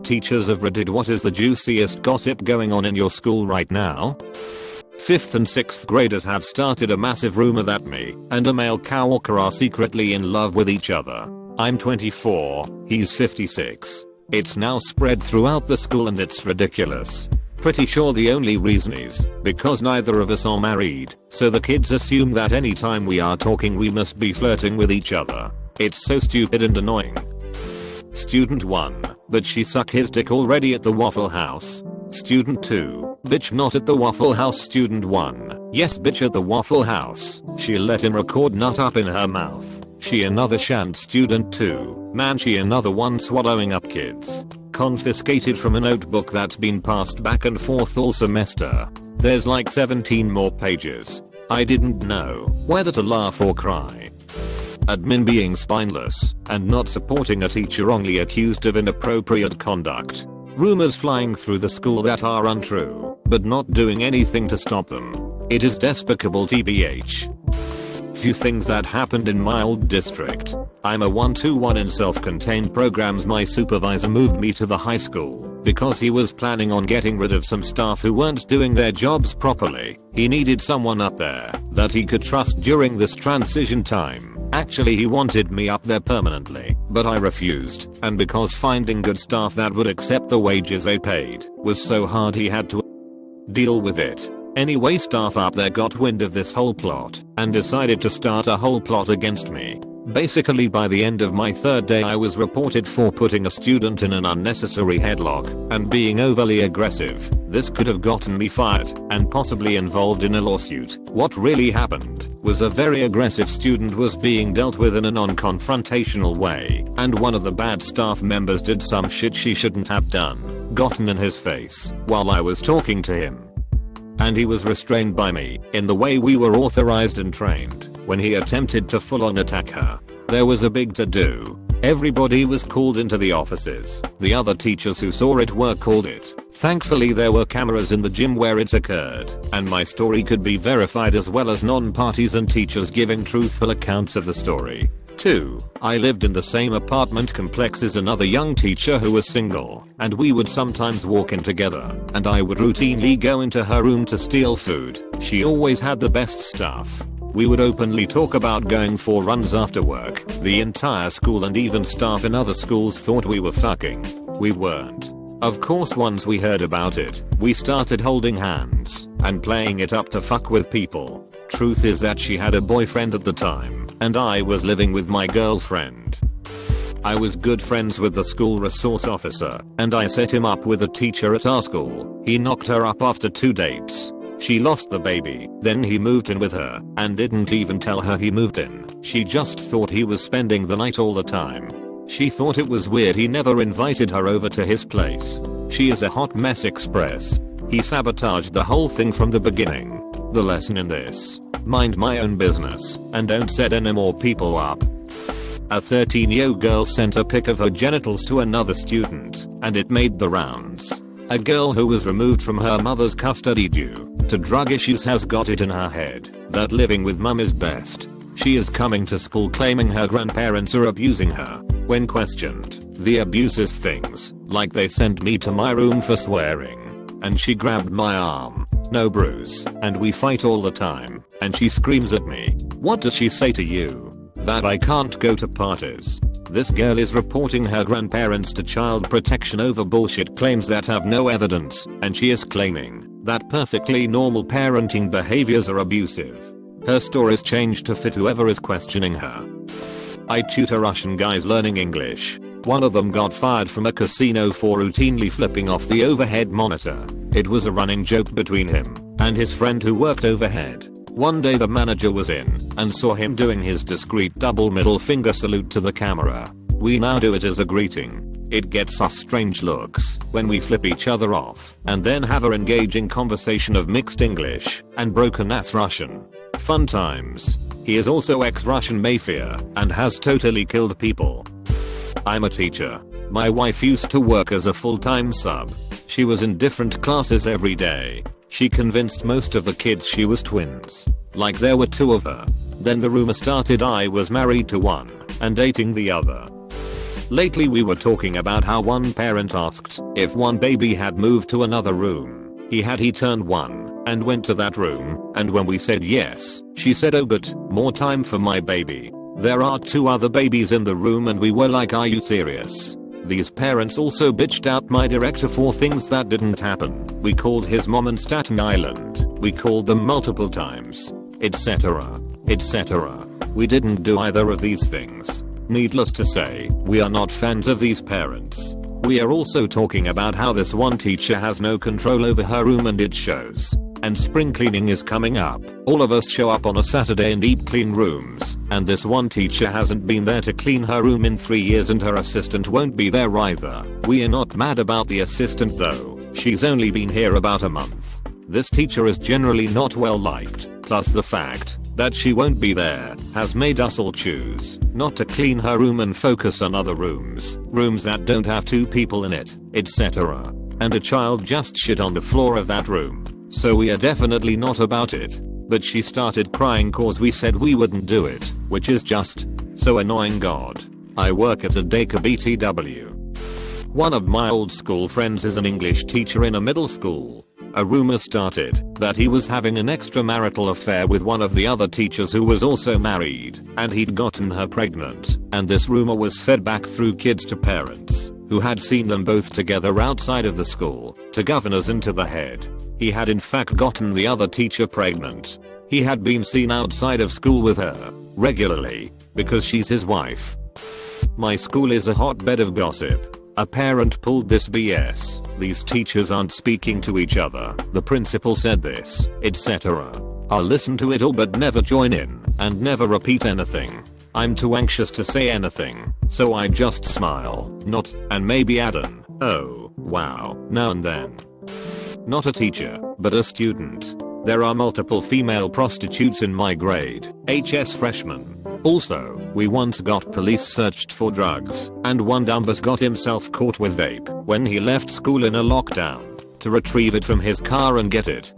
Teachers of Reddit, what is the juiciest gossip going on in your school right now? 5th and 6th graders have started a massive rumor that me and a male coworker are secretly in love with each other. I'm 24, he's 56. It's now spread throughout the school and it's ridiculous. Pretty sure the only reason is because neither of us are married, so the kids assume that anytime we are talking we must be flirting with each other. It's so stupid and annoying. Student 1, but she suck his dick already at the Waffle House. Student 2, bitch not at the Waffle House. Student 1, yes bitch at the Waffle House. She let him record nut up in her mouth. She another shant. Student 2, man she another one swallowing up kids. Confiscated from a notebook that's been passed back and forth all semester. There's like 17 more pages. I didn't know whether to laugh or cry. Admin being spineless and not supporting a teacher wrongly accused of inappropriate conduct. Rumors flying through the school that are untrue, but not doing anything to stop them. It is despicable tbh. Few things that happened in my old district. I'm a 1-to-1 in self-contained programs. My supervisor moved me to the high school because he was planning on getting rid of some staff who weren't doing their jobs properly. He needed someone up there that he could trust during this transition time. Actually, he wanted me up there permanently, but I refused, and because finding good staff that would accept the wages they paid was so hard, he had to deal with it. Anyway, staff up there got wind of this whole plot and decided to start a whole plot against me. Basically, by the end of my 3rd day I was reported for putting a student in an unnecessary headlock and being overly aggressive. This could have gotten me fired and possibly involved in a lawsuit. What really happened was a very aggressive student was being dealt with in a non-confrontational way, and one of the bad staff members did some shit she shouldn't have done, gotten in his face while I was talking to him. And he was restrained by me in the way we were authorized and trained when he attempted to full-on attack her. There was a big to-do. Everybody was called into the offices. The other teachers who saw it were called it. Thankfully there were cameras in the gym where it occurred, and my story could be verified, as well as non-parties and teachers giving truthful accounts of the story. 2. I lived in the same apartment complex as another young teacher who was single, and we would sometimes walk in together, and I would routinely go into her room to steal food. She always had the best stuff. We would openly talk about going for runs after work. The entire school and even staff in other schools thought we were fucking. We weren't. Of course, once we heard about it, we started holding hands and playing it up to fuck with people. Truth is that she had a boyfriend at the time, and I was living with my girlfriend. I was good friends with the school resource officer, and I set him up with a teacher at our school. He knocked her up after 2 dates. She lost the baby, then he moved in with her, and didn't even tell her he moved in. She just thought he was spending the night all the time. She thought it was weird he never invited her over to his place. She is a hot mess express. He sabotaged the whole thing from the beginning. The lesson in this: mind my own business and don't set any more people up. A 13-year-old girl sent a pic of her genitals to another student, and it made the rounds. A girl who was removed from her mother's custody due to drug issues has got it in her head that living with mum is best. She is coming to school claiming her grandparents are abusing her. When questioned, the abuse is things like they sent me to my room for swearing, and she grabbed my arm. No bruise, and we fight all the time, and she screams at me. What does she say to you? That I can't go to parties. This girl is reporting her grandparents to child protection over bullshit claims that have no evidence, and she is claiming that perfectly normal parenting behaviors are abusive. Her stories changed to fit whoever is questioning her. I tutor Russian guys learning English. One of them got fired from a casino for routinely flipping off the overhead monitor. It was a running joke between him and his friend who worked overhead. One day the manager was in and saw him doing his discreet double middle finger salute to the camera. We now do it as a greeting. It gets us strange looks when we flip each other off and then have an engaging conversation of mixed English and broken ass Russian. Fun times. He is also ex-Russian mafia and has totally killed people. I'm a teacher. My wife used to work as a full-time sub. She was in different classes every day. She convinced most of the kids she was twins. Like there were 2 of her. Then the rumor started I was married to one and dating the other. Lately we were talking about how one parent asked if one baby had moved to another room. He turned one and went to that room, and when we said yes, she said, oh but, more time for my baby. There are 2 other babies in the room and we were like, are you serious? These parents also bitched out my director for things that didn't happen. We called his mom in Staten Island. We called them multiple times. Etc. Etc. We didn't do either of these things. Needless to say, we are not fans of these parents. We are also talking about how this one teacher has no control over her room and it shows. And spring cleaning is coming up. All of us show up on a Saturday and deep clean rooms, and this one teacher hasn't been there to clean her room in 3 years and her assistant won't be there either. We are not mad about the assistant though. She's only been here about a month. This teacher is generally not well liked, plus the fact that she won't be there has made us all choose not to clean her room and focus on other rooms that don't have 2 people in it, etc. And a child just shit on the floor of that room. So we are definitely not about it. But she started crying cause we said we wouldn't do it, which is just so annoying. God. I work at a daycare BTW. One of my old school friends is an English teacher in a middle school. A rumor started that he was having an extramarital affair with one of the other teachers who was also married, and he'd gotten her pregnant, and this rumor was fed back through kids to parents, who had seen them both together outside of the school, to governors and to the head. He had in fact gotten the other teacher pregnant. He had been seen outside of school with her, regularly, because she's his wife. My school is a hotbed of gossip. A parent pulled this BS. These teachers aren't speaking to each other. The principal said this, etc. I'll listen to it all but never join in, and never repeat anything. I'm too anxious to say anything, so I just smile, nod, and maybe add an, oh, wow, now and then. Not a teacher, but a student. There are multiple female prostitutes in my grade, HS freshman. Also, we once got police searched for drugs, and one dumbass got himself caught with vape when he left school in a lockdown to retrieve it from his car and get it.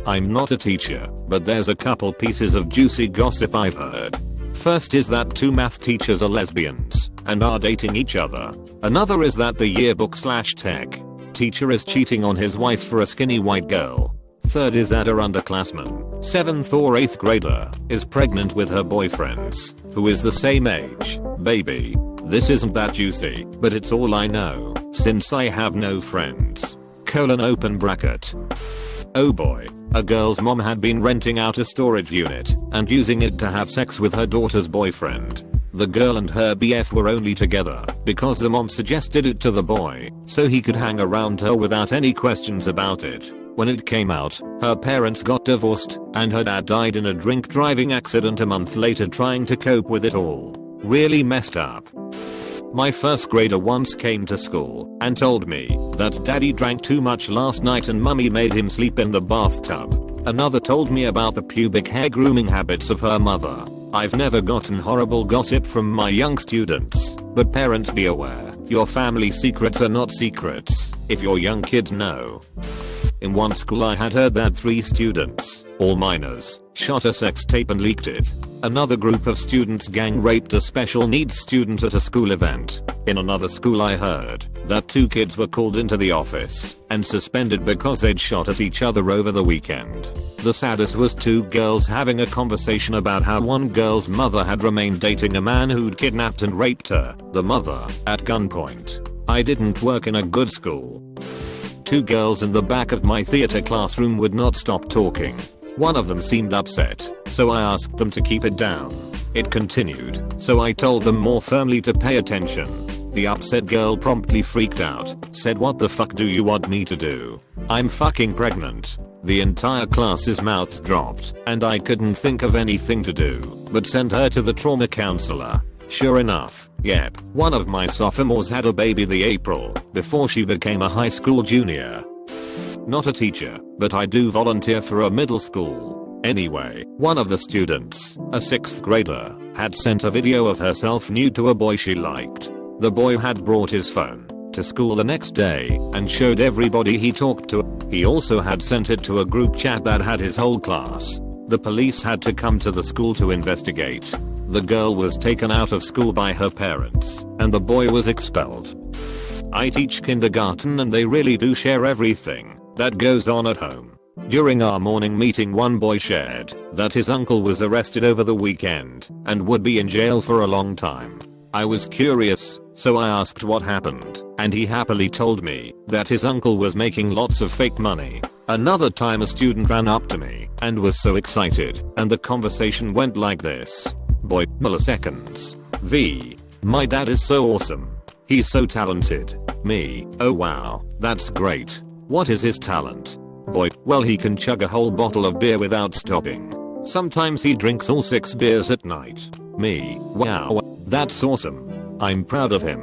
I'm not a teacher, but there's a couple pieces of juicy gossip I've heard. First is that 2 math teachers are lesbians and are dating each other. Another is that the yearbook/tech teacher is cheating on his wife for a skinny white girl. Third is that her underclassman, 7th or 8th grader, is pregnant with her boyfriend's, who is the same age, baby. This isn't that juicy, but it's all I know, since I have no friends. Open bracket. Oh boy, a girl's mom had been renting out a storage unit and using it to have sex with her daughter's boyfriend. The girl and her BF were only together because the mom suggested it to the boy so he could hang around her without any questions about it. When it came out, her parents got divorced and her dad died in a drink driving accident a month later trying to cope with it all. Really messed up. My first grader once came to school and told me that daddy drank too much last night and mummy made him sleep in the bathtub. Another told me about the pubic hair grooming habits of her mother. I've never gotten horrible gossip from my young students, but parents be aware, your family secrets are not secrets if your young kids know. In one school I had heard that 3 students, all minors, shot a sex tape and leaked it. Another group of students gang raped a special needs student at a school event. In another school I heard that 2 kids were called into the office and suspended because they'd shot at each other over the weekend. The saddest was 2 girls having a conversation about how one girl's mother had remained dating a man who'd kidnapped and raped her, the mother, at gunpoint. I didn't work in a good school. 2 girls in the back of my theater classroom would not stop talking. One of them seemed upset, so I asked them to keep it down. It continued, so I told them more firmly to pay attention. The upset girl promptly freaked out, said, "What the fuck do you want me to do? I'm fucking pregnant." The entire class's mouths dropped, and I couldn't think of anything to do but send her to the trauma counselor. Sure enough, yep, one of my sophomores had a baby the April before she became a high school junior. Not a teacher, but I do volunteer for a middle school. Anyway, one of the students, a 6th grader, had sent a video of herself nude to a boy she liked. The boy had brought his phone to school the next day and showed everybody he talked to. He also had sent it to a group chat that had his whole class. The police had to come to the school to investigate. The girl was taken out of school by her parents, and the boy was expelled. I teach kindergarten and they really do share everything that goes on at home. During our morning meeting, one boy shared that his uncle was arrested over the weekend and would be in jail for a long time. I was curious, so I asked what happened, and he happily told me that his uncle was making lots of fake money. Another time a student ran up to me and was so excited, and the conversation went like this. Boy, milliseconds. V. My dad is so awesome. He's so talented. Me. Oh wow, that's great. What is his talent? Boy, well he can chug a whole bottle of beer without stopping. Sometimes he drinks all 6 beers at night. Me. Wow, that's awesome. I'm proud of him.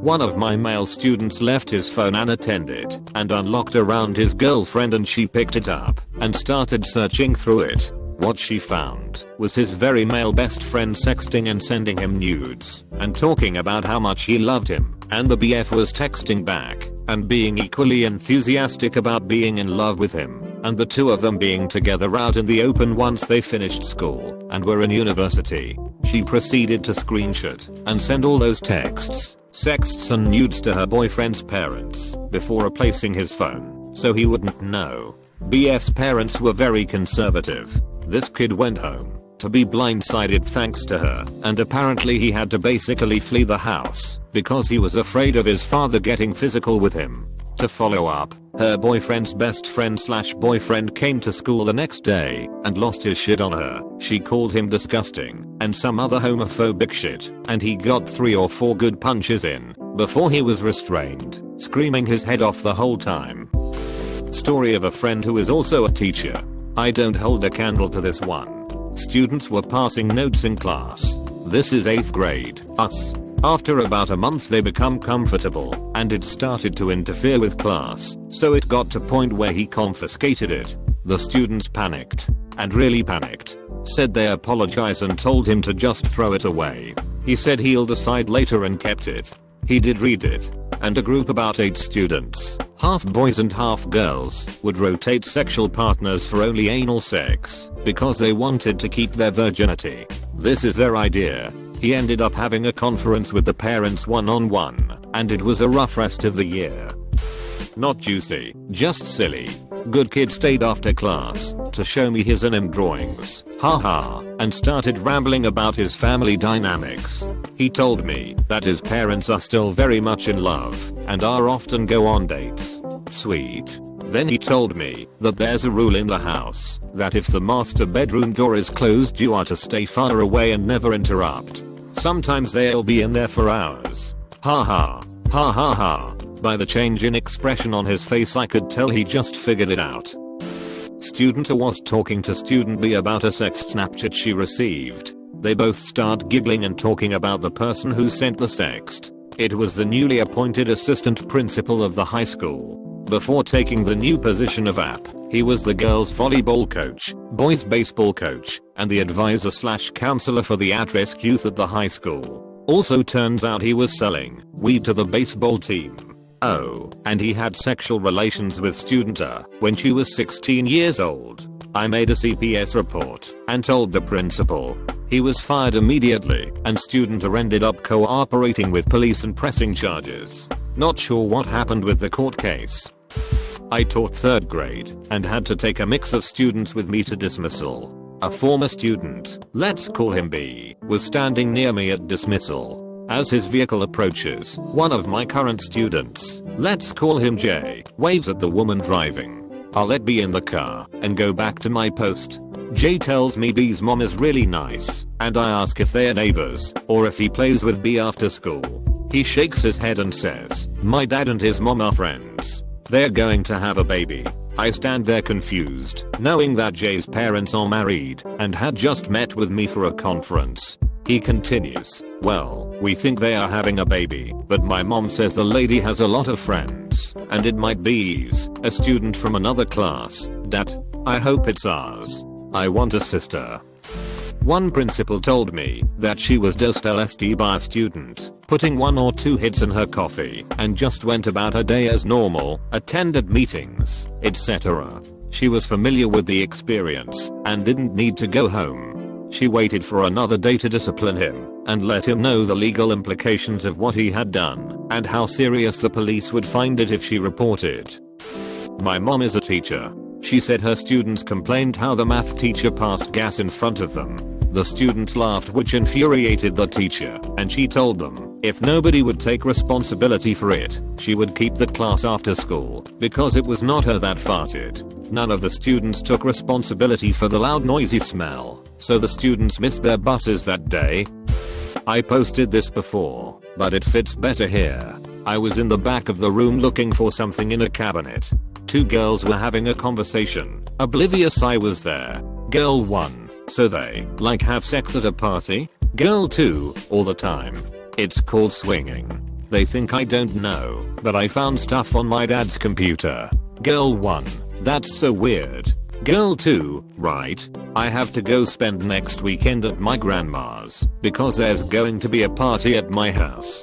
One of my male students left his phone unattended and unlocked around his girlfriend, and she picked it up and started searching through it. What she found was his very male best friend sexting and sending him nudes and talking about how much he loved him, and the BF was texting back and being equally enthusiastic about being in love with him, and the two of them being together out in the open once they finished school and were in university. She proceeded to screenshot and send all those texts, sexts and nudes to her boyfriend's parents before replacing his phone so he wouldn't know. BF's parents were very conservative. This kid went home to be blindsided thanks to her, and apparently he had to basically flee the house because he was afraid of his father getting physical with him. To follow up, her boyfriend's best friend / boyfriend came to school the next day and lost his shit on her. She called him disgusting and some other homophobic shit, and he got 3 or 4 good punches in before he was restrained, screaming his head off the whole time. Story of a friend who is also a teacher. I don't hold a candle to this one. Students were passing notes in class. This is 8th grade, us. After about a month they become comfortable, and it started to interfere with class, so it got to point where he confiscated it. The students panicked, and really panicked. Said they apologized and told him to just throw it away. He said he'll decide later and kept it. He did read it, and a group about 8 students, half boys and half girls, would rotate sexual partners for only anal sex because they wanted to keep their virginity. This is their idea. He ended up having a conference with the parents one-on-one, and it was a rough rest of the year. Not juicy, just silly. Good kid stayed after class to show me his anime drawings, haha, and started rambling about his family dynamics. He told me that his parents are still very much in love and are often go on dates. Sweet. Then he told me that there's a rule in the house that if the master bedroom door is closed you are to stay far away and never interrupt. Sometimes they'll be in there for hours. Haha. Ha ha ha. By the change in expression on his face I could tell he just figured it out. Student A was talking to student B about a sext Snapchat she received. They both start giggling and talking about the person who sent the sext. It was the newly appointed assistant principal of the high school. Before taking the new position of AP, he was the girls' volleyball coach, boys' baseball coach, and the advisor / counselor for the at-risk youth at the high school. Also turns out he was selling weed to the baseball team. Oh, and he had sexual relations with student A when she was 16 years old. I made a CPS report and told the principal. He was fired immediately, and student A ended up cooperating with police and pressing charges. Not sure what happened with the court case. I taught 3rd grade and had to take a mix of students with me to dismissal. A former student, let's call him B, was standing near me at dismissal. As his vehicle approaches, one of my current students, let's call him J, waves at the woman driving. I'll let B in the car and go back to my post. J tells me B's mom is really nice, and I ask if they're neighbors or if he plays with B after school. He shakes his head and says, my dad and his mom are friends. They're going to have a baby. I stand there confused, knowing that Jay's parents are married and had just met with me for a conference. He continues, well, we think they are having a baby, but my mom says the lady has a lot of friends, and it might be a student from another class. Dad, I hope it's ours. I want a sister. One principal told me that she was dosed LSD by a student, putting 1 or 2 hits in her coffee, and just went about her day as normal, attended meetings, etc. She was familiar with the experience and didn't need to go home. She waited for another day to discipline him and let him know the legal implications of what he had done and how serious the police would find it if she reported. My mom is a teacher. She said her students complained how the math teacher passed gas in front of them. The students laughed, which infuriated the teacher, and she told them if nobody would take responsibility for it, she would keep the class after school because it was not her that farted. None of the students took responsibility for the loud noisy smell, so the students missed their buses that day. I posted this before, but it fits better here. I was in the back of the room looking for something in a cabinet. Two girls were having a conversation, oblivious I was there. Girl 1, so they like have sex at a party? Girl 2, all the time. It's called swinging. They think I don't know, but I found stuff on my dad's computer. Girl 1, that's so weird. Girl 2, right, I have to go spend next weekend at my grandma's because there's going to be a party at my house.